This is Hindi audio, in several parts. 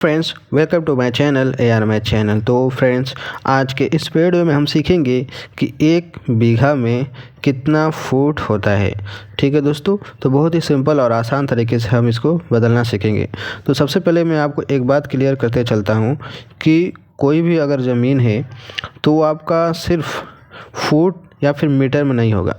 Friends, welcome to my channel AR math channel. तो फ्रेंड्स, आज के इस वीडियो में हम सीखेंगे कि 1 बीघा में कितना फुट होता है। ठीक है दोस्तों, तो बहुत ही सिंपल और आसान तरीके से हम इसको बदलना सीखेंगे। तो सबसे पहले मैं आपको एक बात क्लियर करते चलता हूँ कि कोई भी अगर ज़मीन है तो वो आपका सिर्फ फुट या फिर मीटर में नहीं होगा।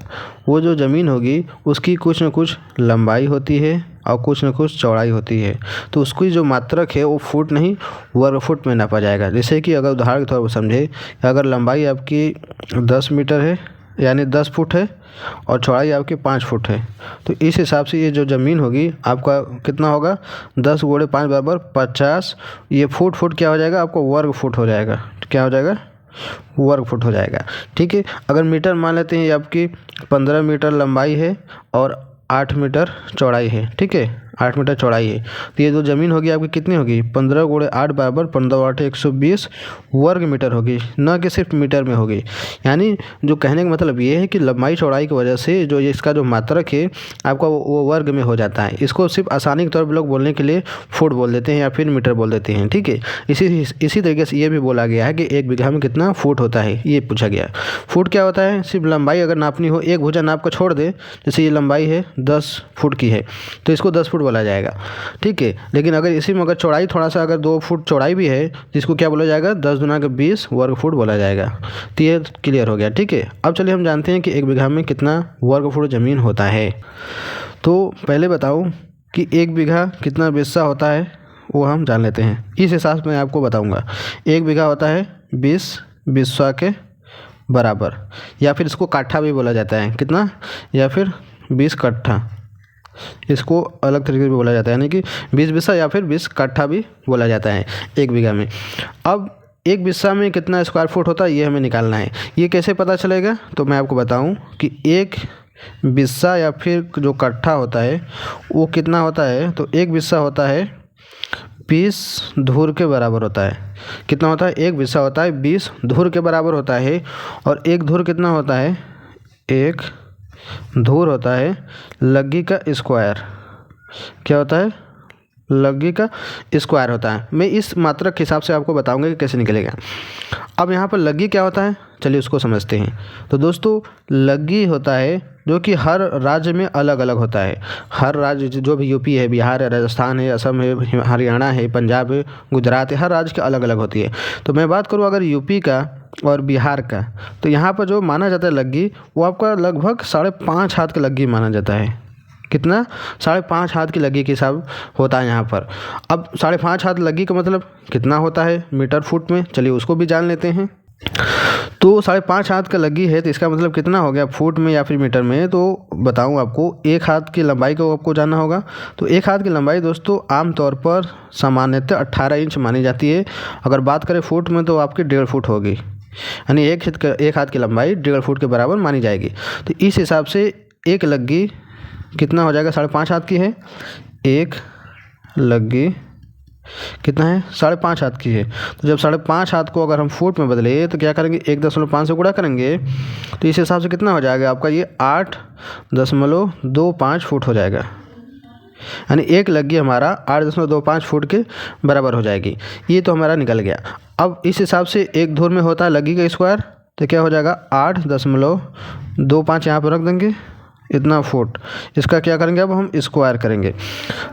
वो जो ज़मीन होगी उसकी कुछ न कुछ लंबाई होती है और कुछ न कुछ चौड़ाई होती है। तो उसकी जो मात्रक है वो फुट नहीं वर्ग फुट में नापा जाएगा। जैसे कि अगर उदाहरण के तौर पर समझे, अगर लंबाई आपकी 10 मीटर है यानी 10 फुट है और चौड़ाई आपकी 5 फुट है, तो इस हिसाब से ये जो ज़मीन होगी आपका कितना होगा, 10 × 5 बराबर 50। ये फुट क्या हो जाएगा, आपको वर्ग फुट हो जाएगा। क्या हो जाएगा, वर्ग फुट हो जाएगा। ठीक है, अगर मीटर मान लेते हैं, ये आपकी 15 मीटर लंबाई है और 8 मीटर चौड़ाई है। ठीक है, 8 मीटर चौड़ाई है, तो ये जो ज़मीन होगी आपकी कितनी होगी, 15 × 8 बराबर 15 × 8 120 वर्ग मीटर होगी, न कि सिर्फ मीटर में होगी। यानी जो कहने का मतलब ये है कि लंबाई चौड़ाई की वजह से जो इसका जो मात्रक है आपका वो वर्ग में हो जाता है। इसको सिर्फ आसानी के तौर पर लोग बोलने के लिए फुट बोल देते हैं या फिर मीटर बोल देते हैं। ठीक है, इसी तरीके से ये भी बोला गया है कि 1 बीघा में कितना फुट होता है, ये पूछा गया। फुट क्या होता है, सिर्फ लंबाई अगर नापनी हो, एक भुजा नाप कर छोड़ दे, जैसे ये लंबाई है 10 फुट की है तो इसको 10 फुट बोला जाएगा। ठीक है, लेकिन अगर इसी में अगर चौड़ाई थोड़ा सा अगर 2 फुट चौड़ाई भी है, जिसको क्या बोला जाएगा, 10 × 20 वर्ग फुट बोला जाएगा। तो ये क्लियर हो गया। ठीक है, अब चलिए हम जानते हैं कि 1 बीघा में कितना वर्ग फुट ज़मीन होता है। तो पहले बताओ कि 1 बीघा कितना बिस्सा होता है, वो हम जान लेते हैं। इस हिसाब से मैं आपको बताऊँगा। 1 बीघा होता है 20 बिस्सा के बराबर, या फिर इसको काठा भी बोला जाता है। कितना, या फिर 20 कट्ठा, इसको अलग तरीके से भी बोला जाता है, यानी कि 20 बिस्सा या फिर 20 कट्ठा भी बोला जाता है 1 बीघा में। अब 1 बिस्सा में कितना स्क्वायर फुट होता है ये हमें निकालना है। ये कैसे पता चलेगा, तो मैं आपको बताऊं कि 1 बिस्सा या फिर जो कट्ठा होता है वो कितना होता है, तो 1 बिस्सा होता है 20 धूर के बराबर होता है। कितना होता है, 1 बिस्सा होता है 20 धूर के बराबर होता है। और 1 धूर कितना होता है, 1 धूर होता है लग्गी का स्क्वायर। क्या होता है, लग्गी का स्क्वायर होता है। मैं इस मात्रक के हिसाब से आपको बताऊंगा कि कैसे निकलेगा। अब यहाँ पर लग्गी क्या होता है, चलिए उसको समझते हैं। तो दोस्तों, लग्गी होता है जो कि हर राज्य में अलग अलग होता है। हर राज्य जो भी यूपी है, बिहार है, राजस्थान है, असम है, हरियाणा है, पंजाब है, गुजरात है, हर राज्य की अलग अलग होती है। तो मैं बात करूँ अगर यूपी का और बिहार का, तो यहाँ पर जो माना जाता है लग्गी, वो आपका लगभग 5.5 हाथ का लग्गी माना जाता है। कितना, 5.5 हाथ की लग्गी के हिसाब होता है यहाँ पर। अब 5.5 हाथ लग्गी का मतलब कितना होता है मीटर फुट में, चलिए उसको भी जान लेते हैं। तो 5.5 हाथ का लग्गी है तो इसका मतलब कितना हो गया फुट में या फिर मीटर में। तो बताऊँ आपको, 1 हाथ की लंबाई को आपको जानना होगा। तो 1 हाथ की लंबाई दोस्तों आमतौर पर सामान्यतः 18 इंच मानी जाती है। अगर बात करें फुट में तो आपकी 1.5 फुट होगी, यानी 1 हाथ की लंबाई 1.5 फुट के बराबर मानी जाएगी। तो इस हिसाब से एक लग्गी कितना हो जाएगा, 5.5 हाथ की है। एक लग्गी कितना है, 5.5 हाथ की है। तो जब 5.5 हाथ को अगर हम फुट में बदले तो क्या करेंगे, 1.5 से गुणा करेंगे, तो इस हिसाब से कितना हो जाएगा आपका, ये 8.25 फुट हो जाएगा। यानी एक लग्गी हमारा 8.25 फुट के बराबर हो जाएगी। ये तो हमारा निकल गया। अब इस हिसाब से 1 धूर में होता है लग्गी का स्क्वायर, तो क्या हो जाएगा, 8.25 यहाँ पर रख देंगे, इतना फुट। इसका क्या करेंगे, अब हम स्क्वायर करेंगे।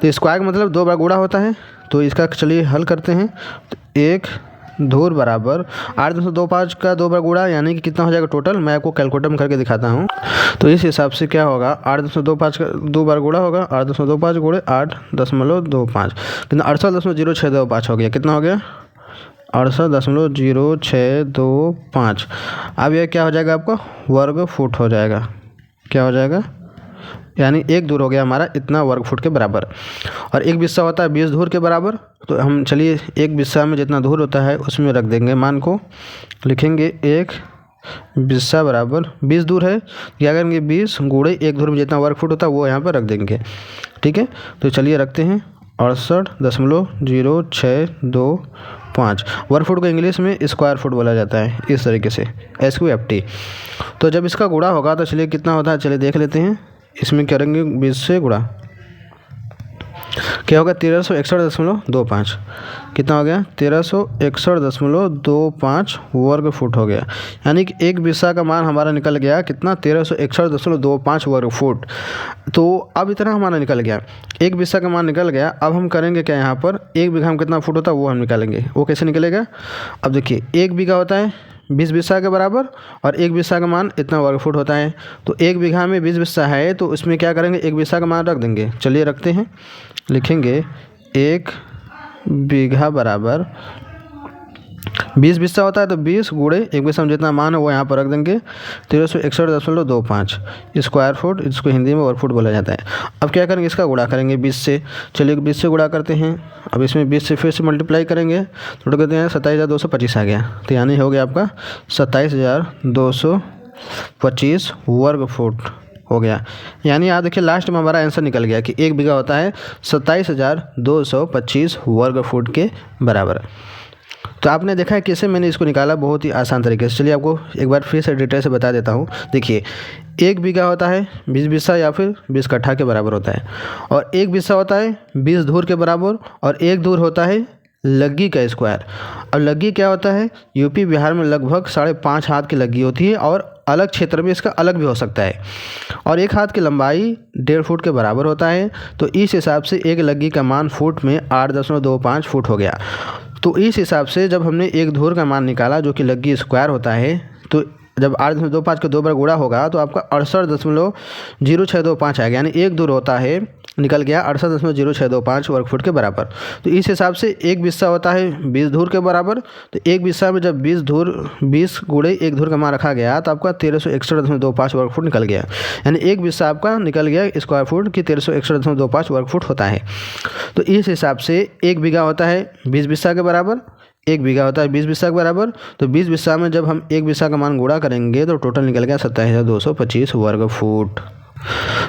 तो स्क्वायर का मतलब 2 बार गुणा होता है। तो इसका चलिए हल करते हैं। तो 1 धूर बराबर 8.25 का 2 बार गुणा, यानी कि कितना हो जाएगा टोटल, मैं आपको कैलकुलेटर में करके दिखाता हूँ। तो इस हिसाब से क्या होगा, 8.25 का 2 बार गुणा होगा, 8.25 गुणे 8.25, कितना 68.0625 हो गया। कितना हो गया, 68.0625। अब यह क्या हो जाएगा, आपका वर्ग फुट हो जाएगा। क्या हो जाएगा, यानी 1 धूर हो गया हमारा इतना वर्ग फुट के बराबर। और 1 बिस्सा होता है 20 धूर के बराबर। तो हम चलिए 1 बिस्सा में जितना धूर होता है उसमें रख देंगे, मान को लिखेंगे 1 बिस्सा बराबर 20 धूर है। क्या करेंगे, 20 गुणे 1 धूर में जितना वर्ग फुट होता है वो यहाँ पर रख देंगे। ठीक है, तो चलिए रखते हैं 68.0625। वर्ग फुट को इंग्लिश में स्क्वायर फुट बोला जाता है, इस तरीके से SQFT। तो जब इसका गुणा होगा तो चलिए कितना होता है, चलिए देख लेते हैं। इसमें करेंगे 20 से गुणा, क्या होगा 1361.25, कितना हो गया 1361.25 वर्ग फुट हो गया। यानी कि एक बिस्सा का मान हमारा निकल गया कितना 1361.25 वर्ग फुट। तो अब इतना हमारा निकल गया, एक बिस्सा का मान निकल गया। अब हम करेंगे क्या, यहाँ पर एक बीघा में कितना फुट होता है वो हम निकालेंगे। वो कैसे निकलेगा, अब देखिए एक बीघा होता है 20 बिस्सा के बराबर और एक बिस्सा का मान इतना वर्ग फुट होता है। तो एक बीघा में 20 बिस्सा है तो उसमें क्या करेंगे, एक बिस्सा का मान रख देंगे। चलिए रखते हैं, लिखेंगे एक बीघा बराबर 20 बिस्सा होता है तो 20 गुणे एक बिस्सा में जितना मान है वो यहाँ पर रख देंगे 1361.25 स्क्वायर फुट, इसको हिंदी में वर्ग फुट बोला जाता है। अब क्या करेंगे, इसका गुणा करेंगे 20 से। चलिए 20 से गुणा करते हैं। अब इसमें 20 से फिर से मल्टीप्लाई करेंगे तो कहते हैं 27,225 आ गया। तो यानी हो गया आपका 27,225 वर्ग फुट हो गया। यानी यहाँ देखिए लास्ट में हमारा आंसर निकल गया कि एक बीघा होता है 27,225 वर्ग फुट के बराबर। तो आपने देखा है कैसे मैंने इसको निकाला, बहुत ही आसान तरीके से। चलिए आपको एक बार फिर से डिटेल से बता देता हूँ। देखिए एक बीघा होता है 20 बिस्सा या फिर 20 कट्ठा के बराबर होता है, और एक बिस्सा होता है 20 धूर के बराबर, और एक धूर होता है लग्गी का स्क्वायर। अब लग्गी क्या होता है, यूपी बिहार में लगभग 5.5 हाथ की लग्गी होती है और अलग क्षेत्र में इसका अलग भी हो सकता है, और एक हाथ की लंबाई 1.5 फुट के बराबर होता है। तो इस हिसाब से एक लग्गी का मान फुट में 8.25 फुट हो गया। तो इस हिसाब से जब हमने एक धूर का मान निकाला जो कि लग्गी स्क्वायर होता है, तो जब 8.25 का 2 बार गुणा होगा तो आपका 68.0625 आएगा। यानी एक धूर होता है निकल गया 68.0625 वर्ग फुट के बराबर। तो इस हिसाब से एक बिस्सा होता है 20 धूर के बराबर। तो एक बिस्सा में जब 20 गुणे एक धूर का मान रखा गया तो आपका 1361.25 वर्ग फुट निकल गया। यानी एक बिस्सा आपका निकल गया स्क्वायर फुट की 1361.25 वर्ग फुट होता है। तो इस हिसाब से एक बीघा होता है 20 बिस्सा के बराबर, एक बीघा होता है 20 बिस्सा के बराबर। तो 20 बिस्सा में जब हम एक बिस्सा का मान गुणा करेंगे तो टोटल निकल गया 27,225 वर्ग फुट।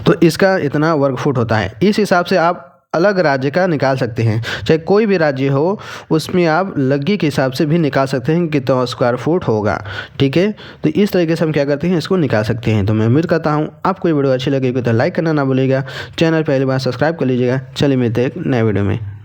तो इसका इतना वर्ग फुट होता है। इस हिसाब से आप अलग राज्य का निकाल सकते हैं, चाहे कोई भी राज्य हो उसमें आप लग्गी के हिसाब से भी निकाल सकते हैं कितना स्क्वायर फुट होगा। ठीक है, तो इस तरीके से हम क्या करते हैं, इसको निकाल सकते हैं। तो मैं उम्मीद करता हूँ आपको ये वीडियो अच्छी लगेगी तो लाइक करना ना भूलिएगा, चैनल पहली बार सब्सक्राइब कर लीजिएगा। चलिए मिलते हैं एक नए वीडियो में।